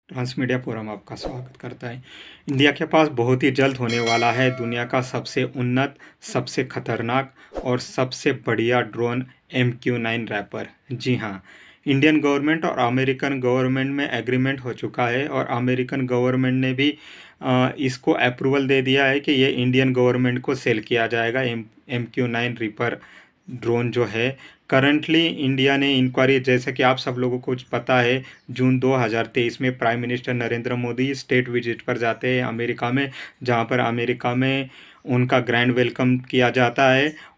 Trans media forum आपका स्वागत करता है। इंडिया के पास बहुत ही जल्द होने वाला है दुनिया का सबसे उन्नत, सबसे खतरनाक और सबसे बढ़िया ड्रोन MQ-9 रैपर। जी हाँ, इंडियन गवर्नमेंट और अमेरिकन गवर्नमेंट में एग्रीमेंट हो चुका है और अमेरिकन गवर्नमेंट ने भी इसको अप्रूवल दे दिया है कि ये इंडियन गवर्नमेंट को सेल किया जाएगा। MQ-9 रिपर ड्रोन जो है करंटली इंडिया ने इंक्वायरी, जैसे कि आप सब लोगों को कुछ पता है, जून 2023 में prime minister Narendra Modi state visit पर जाते हैं अमेरिका में, जहां पर अमेरिका में उनका ग्रैंड वेलकम किया जाता है।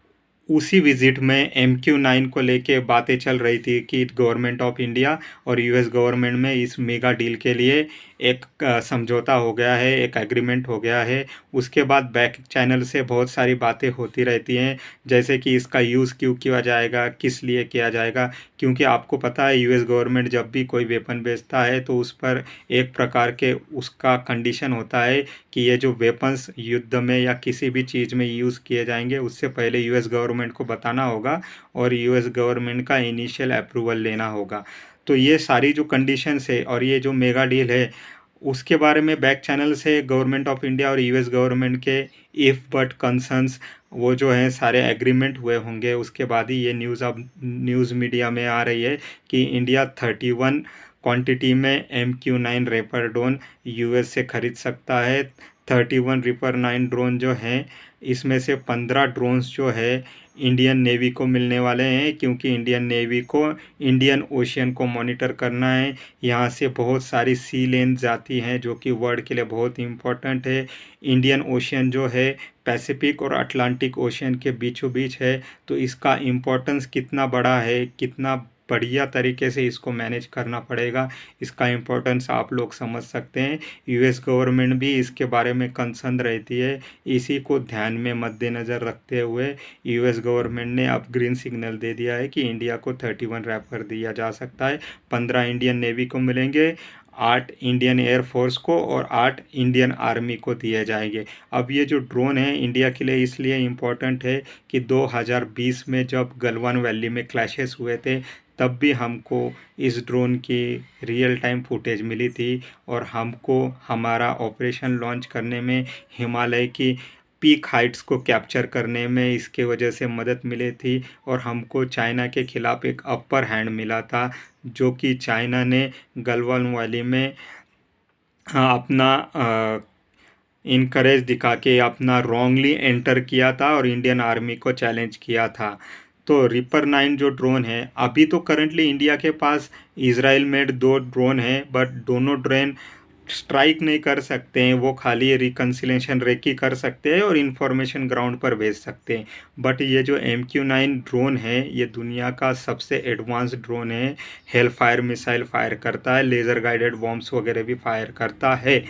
उसी विजिट में MQ-9 को लेके बातें चल रही थी कि गवर्नमेंट ऑफ इंडिया और US गवर्नमेंट में इस मेगा डील के लिए एक समझौता हो गया है, एक एग्रीमेंट हो गया है। उसके बाद बैक चैनल से बहुत सारी बातें होती रहती हैं, जैसे कि इसका यूज़ क्यों किया जाएगा, किस लिए किया जाएगा। क्योंकि आपको पता है US गवर्नमेंट जब भी कोई वेपन बेचता है तो उस पर एक प्रकार के उसका कंडीशन होता है कि ये जो वेपन्स युद्ध में या किसी भी चीज़ में यूज़ किए जाएंगे उससे पहले US गवर्नमेंट को बताना होगा और US गवर्नमेंट का इनिशियल अप्रूवल लेना होगा। तो ये सारी जो कंडीशंस है और ये जो मेगा डील है उसके बारे में बैक चैनल से गवर्नमेंट ऑफ इंडिया और US गवर्नमेंट के इफ़ बट कंसर्न्स वो जो हैं सारे एग्रीमेंट हुए होंगे। उसके बाद ही ये न्यूज़ अब न्यूज़ मीडिया में आ रही है कि इंडिया 31 क्वांटिटी में MQ-9 रेपर ड्रोन US से खरीद सकता है। 31 रिपर 9 ड्रोन जो हैं इसमें से 15 ड्रोन्स जो है इंडियन नेवी को मिलने वाले हैं, क्योंकि इंडियन नेवी को इंडियन ओशियन को मॉनिटर करना है। यहाँ से बहुत सारी सी लेन जाती हैं जो कि वर्ल्ड के लिए बहुत इंपॉर्टेंट है। इंडियन ओशियन जो है पैसिफिक और अटलांटिक ओशियन के बीचों बीच है, तो इसका इम्पोर्टेंस कितना बड़ा है, कितना बढ़िया तरीके से इसको मैनेज करना पड़ेगा, इसका इम्पोर्टेंस आप लोग समझ सकते हैं। US गवर्नमेंट भी इसके बारे में कंसर्न रहती है। इसी को ध्यान में मद्देनज़र रखते हुए US गवर्नमेंट ने अब ग्रीन सिग्नल दे दिया है कि इंडिया को 31 रैपर दिया जा सकता है। 15 इंडियन नेवी को मिलेंगे, 8 इंडियन एयरफोर्स को और 8 इंडियन आर्मी को दिए जाएंगे। अब ये जो ड्रोन है इंडिया के लिए इसलिए इम्पोर्टेंट है कि 2020 में जब गलवान वैली में क्लैशेस हुए थे तब भी हमको इस ड्रोन की रियल टाइम फुटेज मिली थी और हमको हमारा ऑपरेशन लॉन्च करने में हिमालय की पीक हाइट्स को कैप्चर करने में इसके वजह से मदद मिली थी और हमको चाइना के ख़िलाफ़ एक अपर हैंड मिला था, जो कि चाइना ने गलवान वैली में अपना इनकरेज दिखा के अपना रॉन्गली एंटर किया था और इंडियन आर्मी को चैलेंज किया था। तो रिपर 9 जो ड्रोन है, अभी तो करंटली इंडिया के पास इजराइल मेड 2 ड्रोन है, बट दोनों ड्रोन स्ट्राइक नहीं कर सकते हैं, वो खाली रिकन्सिलेशन रेकी कर सकते हैं और इंफॉर्मेशन ग्राउंड पर भेज सकते हैं। बट ये जो MQ-9 ड्रोन है ये दुनिया का सबसे एडवांस ड्रोन है। हेल फायर मिसाइल फायर करता है, लेज़र गाइडेड बॉम्ब्स वगैरह भी फायर करता है।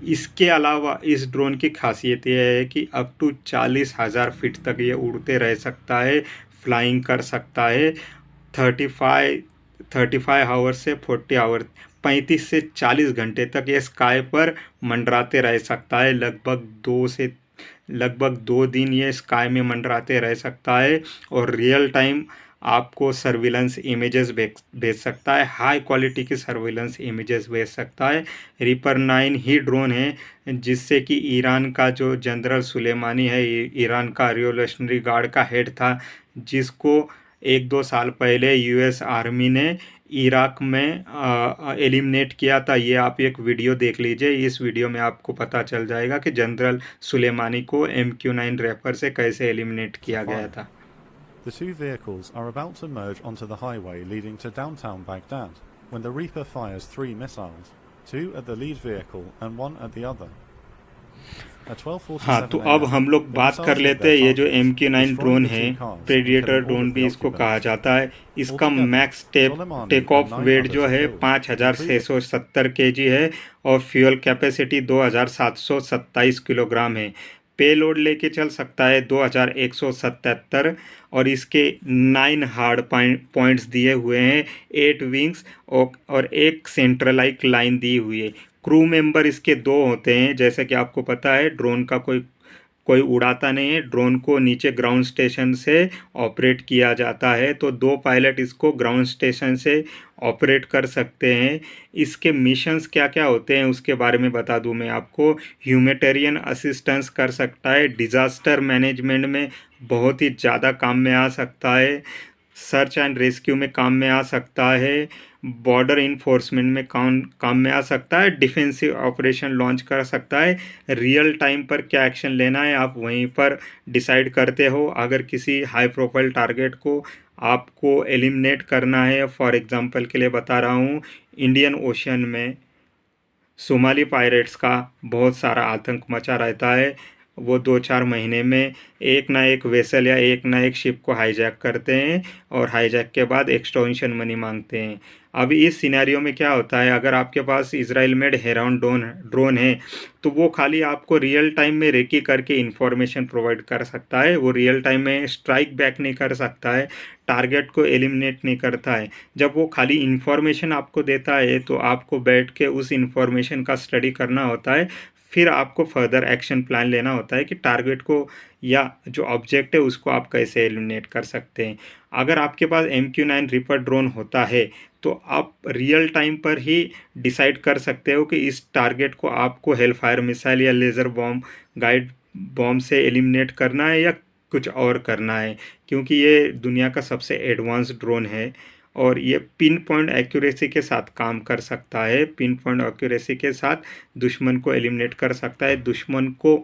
इसके अलावा इस ड्रोन की खासियत यह है कि अप टू 40,000 फीट तक ये उड़ते रह सकता है, फ्लाइंग कर सकता है। 35 आवर्स से 40 आवर 35 से 40 घंटे तक ये स्काई पर मंडराते रह सकता है। लगभग 2 दिन ये स्काई में मंडराते रह सकता है और रियल टाइम आपको सर्विलेंस इमेजेस भेज सकता है, हाई क्वालिटी की सर्विलेंस इमेजेस भेज सकता है। रिपर 9 ही ड्रोन है जिससे कि ईरान का जो जनरल सुलेमानी है, ईरान का रिवोल्यूशनरी गार्ड का हेड था, जिसको 1-2 साल पहले US आर्मी ने इराक में एलिमिनेट किया था। ये आप एक वीडियो देख लीजिए, इस वीडियो में आपको पता चल जाएगा कि जनरल सुलेमानी को MQ-9 रैपर से कैसे एलिमिनेट किया गया था। The two vehicles are about to merge onto the highway leading to downtown Baghdad when the Reaper fires 3 missiles, 2 at the lead vehicle and 1 at the other. हाँ, तो अब हम लोग बात कर लेते हैं ये जो MQ-9 ड्रोन है, प्रेडिएटर ड्रोन भी इसको कहा जाता है। इसका मैक्स टेक ऑफ वेट जो है 5,670 kg है और फ्यूल कैपेसिटी 2,727 किलोग्राम है। पेलोड लेके चल सकता है 2,177 और इसके 9 हार्ड पॉइंट्स दिए हुए हैं, 8 विंग्स और एक सेंट्रलाइज लाइन दी हुई है। क्रू मेंबर इसके 2 होते हैं, जैसे कि आपको पता है ड्रोन का कोई कोई उड़ाता नहीं है, ड्रोन को नीचे ग्राउंड स्टेशन से ऑपरेट किया जाता है। तो 2 पायलट इसको ग्राउंड स्टेशन से ऑपरेट कर सकते हैं। इसके मिशंस क्या-क्या होते हैं उसके बारे में बता दूं मैं आपको। ह्यूमैनिटेरियन असिस्टेंस कर सकता है, डिज़ास्टर मैनेजमेंट में बहुत ही ज़्यादा काम में आ सकता है, सर्च एंड रेस्क्यू में काम में आ सकता है, बॉर्डर इन्फोर्समेंट में काम में आ सकता है, डिफेंसिव ऑपरेशन लॉन्च कर सकता है। रियल टाइम पर क्या एक्शन लेना है आप वहीं पर डिसाइड करते हो। अगर किसी हाई प्रोफाइल टारगेट को आपको एलिमिनेट करना है, फॉर एग्जांपल के लिए बता रहा हूँ, इंडियन ओशन में सोमाली पायरेट्स का बहुत सारा आतंक मचा रहता है। वो 2-4 महीने में एक ना एक वेसल या एक ना एक शिप को हाईजैक करते हैं और हाईजैक के बाद एक्सटॉर्शन मनी मांगते हैं। अब इस सिनेरियो में क्या होता है, अगर आपके पास इजराइल मेड हेरॉन ड्रोन है तो वो खाली आपको रियल टाइम में रेकी करके इंफॉर्मेशन प्रोवाइड कर सकता है, वो रियल टाइम में स्ट्राइक बैक नहीं कर सकता है, टारगेट को एलिमिनेट नहीं करता है। जब वो खाली इंफॉर्मेशन आपको देता है तो आपको बैठ के उस इंफॉर्मेशन का स्टडी करना होता है, फिर आपको फर्दर एक्शन प्लान लेना होता है कि टारगेट को या जो ऑब्जेक्ट है उसको आप कैसे एलिमिनेट कर सकते हैं। अगर आपके पास MQ-9 रिपर ड्रोन होता है तो आप रियल टाइम पर ही डिसाइड कर सकते हो कि इस टारगेट को आपको हेलफायर मिसाइल या लेज़र बॉम्ब, गाइड बॉम्ब से एलिमिनेट करना है या कुछ और करना है, क्योंकि ये दुनिया का सबसे एडवांस ड्रोन है और ये पिन पॉइंट एक्यूरेसी के साथ काम कर सकता है। पिन पॉइंट एक्यूरेसी के साथ दुश्मन को एलिमिनेट कर सकता है। दुश्मन को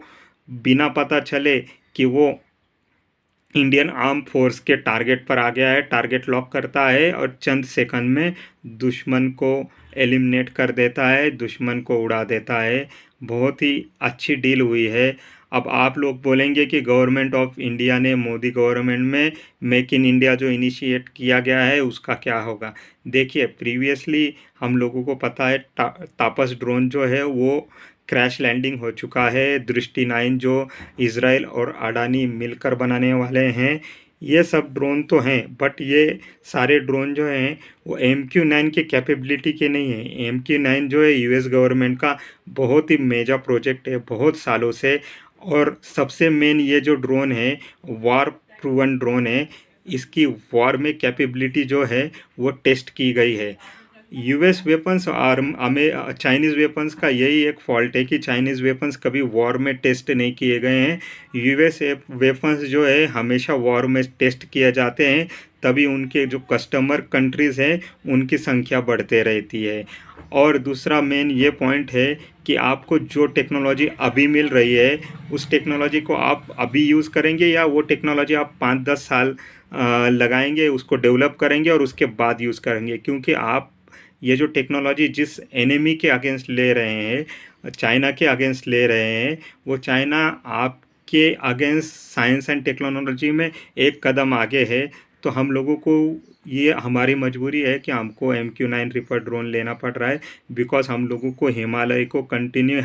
बिना पता चले कि वो इंडियन आर्म फोर्स के टारगेट पर आ गया है, टारगेट लॉक करता है और चंद सेकंड में दुश्मन को एलिमिनेट कर देता है, दुश्मन को उड़ा देता है। बहुत ही अच्छी डील हुई है। अब आप लोग बोलेंगे कि गवर्नमेंट ऑफ इंडिया ने, मोदी गवर्नमेंट में मेक इन इंडिया जो इनिशिएट किया गया है उसका क्या होगा। देखिए, प्रीवियसली हम लोगों को पता है तापस ड्रोन जो है वो क्रैश लैंडिंग हो चुका है। दृष्टि 9 जो इजराइल और अडानी मिलकर बनाने वाले हैं, ये सब ड्रोन तो हैं, बट ये सारे ड्रोन जो हैं वो MQ-9 के कैपेबिलिटी के नहीं हैं। MQ-9 जो है यूएस गवर्नमेंट का बहुत ही मेजर प्रोजेक्ट है बहुत सालों से, और सबसे मेन ये जो ड्रोन है वार प्रूवन ड्रोन है। इसकी वॉर में कैपेबिलिटी जो है वो टेस्ट की गई है। यूएस वेपन्स और हमें चाइनीज़ वेपन्स का यही एक फॉल्ट है कि चाइनीज़ वेपन्स कभी वॉर में टेस्ट नहीं किए गए हैं। यूएस वेपन्स जो है हमेशा वॉर में टेस्ट किए जाते हैं, तभी उनके जो कस्टमर कंट्रीज़ हैं उनकी संख्या बढ़ते रहती है। और दूसरा मेन ये पॉइंट है कि आपको जो टेक्नोलॉजी अभी मिल रही है उस टेक्नोलॉजी को आप अभी यूज़ करेंगे या वो टेक्नोलॉजी आप 5-10 साल लगाएंगे, उसको डेवलप करेंगे और उसके बाद यूज़ करेंगे। क्योंकि आप ये जो टेक्नोलॉजी जिस एनिमी के अगेंस्ट ले रहे हैं, चाइना के अगेंस्ट ले रहे हैं, वो चाइना आपके अगेंस्ट साइंस एंड टेक्नोलॉजी में एक कदम आगे है। तो हम लोगों को ये हमारी मजबूरी है कि हमको MQ-9 रिपर ड्रोन लेना पड़ रहा है, बिकॉज हम लोगों को हिमालय को कंटिन्यू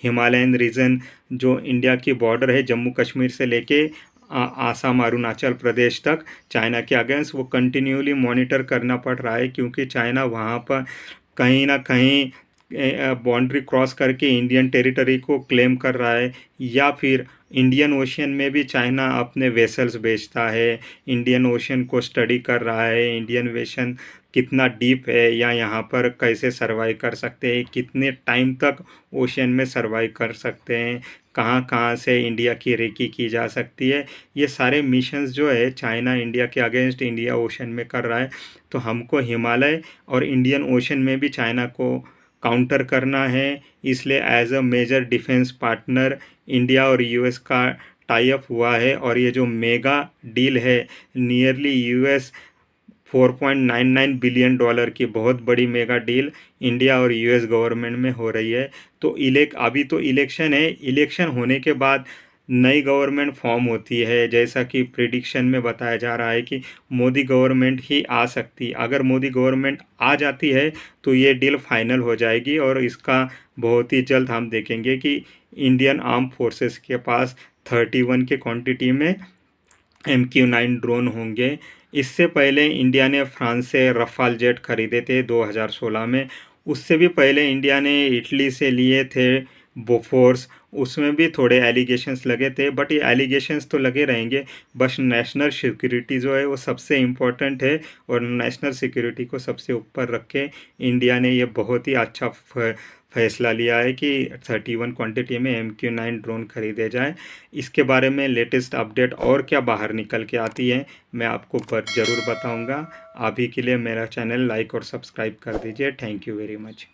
हिमालयन रीजन जो इंडिया की बॉर्डर है जम्मू कश्मीर से लेके आसाम अरुणाचल प्रदेश तक चाइना के अगेंस्ट वो कंटिन्यूली मॉनिटर करना पड़ रहा है, क्योंकि चाइना वहाँ पर कहीं ना कहीं बाउंड्री क्रॉस करके इंडियन टेरिटरी को क्लेम कर रहा है, या फिर इंडियन ओशन में भी चाइना अपने वेसल्स भेजता है, इंडियन ओशन को स्टडी कर रहा है, इंडियन ओशन कितना डीप है या यहाँ पर कैसे सर्वाइव कर सकते हैं, कितने टाइम तक ओशन में सर्वाइव कर सकते हैं, कहाँ कहाँ से इंडिया की रेकी की जा सकती है। ये सारे मिशंस जो है चाइना इंडिया के अगेंस्ट इंडिया ओशन में कर रहा है। तो हमको हिमालय और इंडियन ओशन में भी चाइना को काउंटर करना है। इसलिए as a major defence partner India और यूएस का टाई अप हुआ है, और ये जो मेगा डील है नियरली US $4.99 बिलियन की बहुत बड़ी मेगा डील इंडिया और US गवर्नमेंट में हो रही है। तो अभी तो इलेक्शन है, इलेक्शन होने के बाद नई गवर्नमेंट फॉर्म होती है, जैसा कि प्रिडिक्शन में बताया जा रहा है कि मोदी गवर्नमेंट ही आ सकती। अगर मोदी गवर्नमेंट आ जाती है तो ये डील फाइनल हो जाएगी, और इसका बहुत ही जल्द हम देखेंगे कि इंडियन आर्म फोर्सेस के पास 31 के क्वांटिटी में MQ-9 ड्रोन होंगे। इससे पहले इंडिया ने फ्रांस से रफाल जेट खरीदे थे 2016 में। उससे भी पहले इंडिया ने इटली से लिए थे बोफोर्स, उसमें भी थोड़े एलिगेशंस लगे थे, बट ये एलिगेशंस तो लगे रहेंगे। बस नेशनल सिक्योरिटी जो है वो सबसे इम्पोर्टेंट है, और नेशनल सिक्योरिटी को सबसे ऊपर रख के इंडिया ने ये बहुत ही अच्छा फैसला लिया है कि 31 क्वांटिटी में MQ-9 ड्रोन खरीदे जाएं। इसके बारे में लेटेस्ट अपडेट और क्या बाहर निकल के आती है मैं आपको ज़रूर बताऊंगा। अभी के लिए मेरा चैनल लाइक और सब्सक्राइब कर दीजिए। Thank you very much.